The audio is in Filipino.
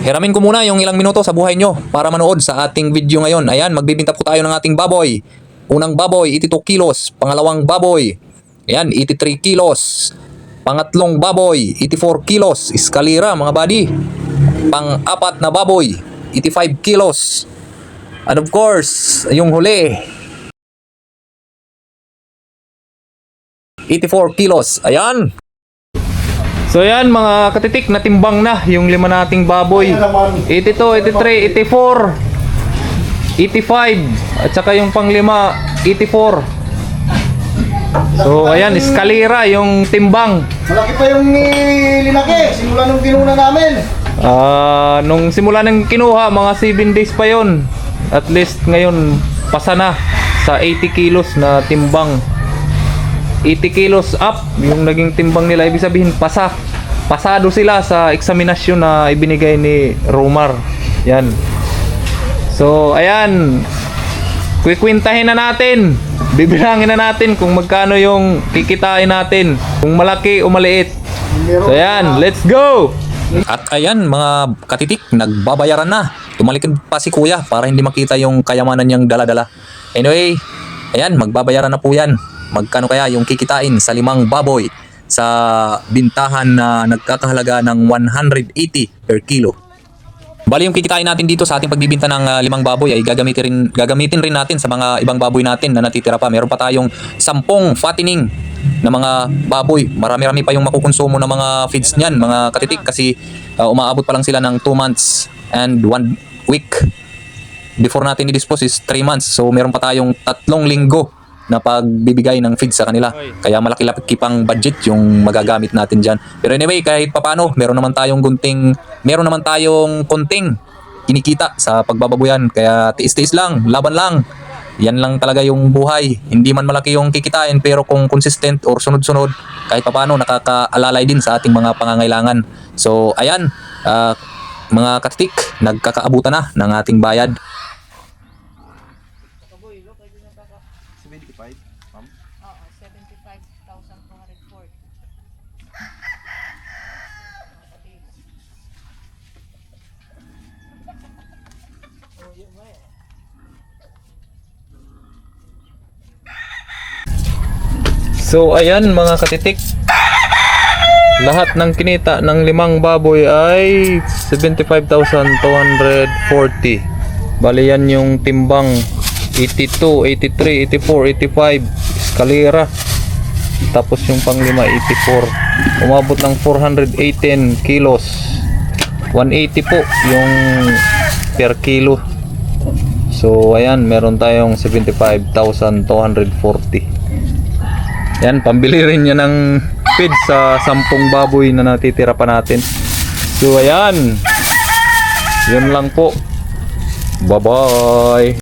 Hiramin ko muna yung ilang minuto sa buhay nyo para manood sa ating video ngayon. Ayan, magbibinta po tayo ng ating baboy. Unang baboy, 82 kilos. Pangalawang baboy, ayan, 83 kilos. Pangatlong baboy, 84 kilos. Eskalira mga buddy. Pang-apat na baboy, 85 kilos. And of course, yung huli, 84 kilos. Ayan. So yan mga katitik, natimbang na yung lima nating baboy. 82, 83, 84, 85 at saka yung panglima 84. So ayan, eskalera yung timbang. Malaki pa yung linaki simula nung kinuna namin. Nung simula ng kinuha, mga 7 days pa yon. At least ngayon pasa na sa 80 kilos na timbang. 80 kilos up yung naging timbang nila, ibig sabihin pasado sila sa eksaminasyon na ibinigay ni Romar. Yan. So ayan, kukwintahin na natin, bibilangin na natin kung magkano yung kikitain natin, kung malaki o maliit. So ayan, let's go. At ayan mga katitik, nagbabayaran na. Tumalikod pa si kuya para hindi makita yung kayamanan niyang dala-dala. Anyway, ayan, magbabayaran na po yan. Magkano kaya yung kikitain sa limang baboy sa bintahan na nagkakahalaga ng 180 per kilo. Bali yung kikitain natin dito sa ating pagbibinta ng limang baboy ay gagamitin rin natin sa mga ibang baboy natin na natitira pa. Meron pa tayong 10 fattening na mga baboy. Marami-rami pa yung makukonsumo ng mga feeds niyan, mga katitik, kasi umaabot pa lang sila ng 2 months and 1 week. Before natin i-dispose is 3 months. So meron pa tayong 3 linggo na pagbibigay ng feed sa kanila. Kaya malaki-laki pang budget yung magagamit natin dyan. Pero anyway, kahit papano, meron naman tayong konting kinikita sa pagbababoyan. Kaya tiis-tiis lang, laban lang. Yan lang talaga yung buhay. Hindi man malaki yung kikitain, pero kung consistent or sunod-sunod, kahit papano nakakaalalay din sa ating mga pangangailangan. So ayan, mga katitik, nagkakaabutan na ng ating bayad. 75, ma'am? Oo, 75,240. So ayan mga katitik, lahat ng kinita ng limang baboy ay 75,240. Bali yan yung timbang 82, 83, 84, 85 eskalera. Tapos yung panglima 84. Umabot ng 418 kilos. 180 po yung per kilo. So ayan, meron tayong 75,240. Yan, pambili rin niya ng feed sa 10 baboy na natitira pa natin. So ayan, yun lang po. Bye bye.